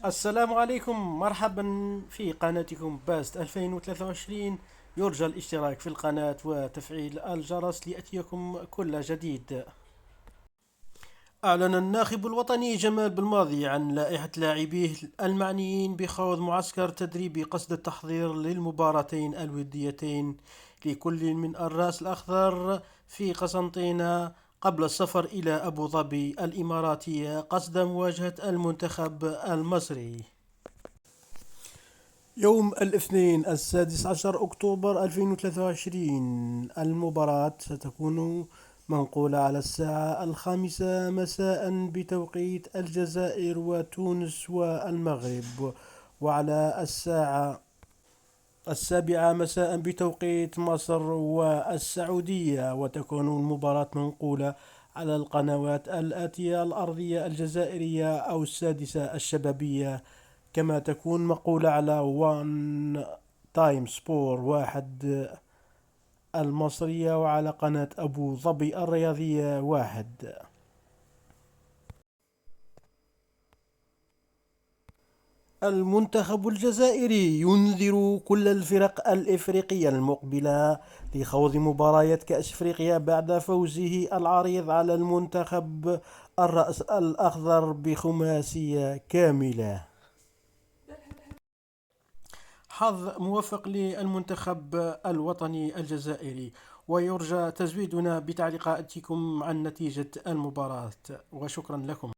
السلام عليكم، مرحبا في قناتكم باست 2023. يرجى الاشتراك في القناة وتفعيل الجرس ليأتيكم كل جديد. أعلن الناخب الوطني جمال بالماضي عن لائحة لاعبيه المعنيين بخوض معسكر تدريبي قصد التحضير للمباراتين الوديتين لكل من الرأس الأخضر في قسنطينة قبل السفر إلى أبو ظبي الإماراتية قصد مواجهة المنتخب المصري يوم الاثنين 16 أكتوبر 2023. المباراة ستكون منقولة على الساعة 5 مساء بتوقيت الجزائر وتونس والمغرب، وعلى الساعة 7 مساء بتوقيت مصر والسعودية، وتكون المباراة منقولة على القنوات الآتية: الأرضية الجزائرية أو السادسة الشبابية، كما تكون مقولة على وان تايم سبور واحد المصرية، وعلى قناة أبو ظبي الرياضية واحد. المنتخب الجزائري ينذر كل الفرق الإفريقية المقبلة لخوض مباريات كأس إفريقيا بعد فوزه العريض على المنتخب الرأس الأخضر بخماسية كاملة. حظ موفق للمنتخب الوطني الجزائري، ويرجى تزويدنا بتعليقاتكم عن نتيجة المباراة، وشكرا لكم.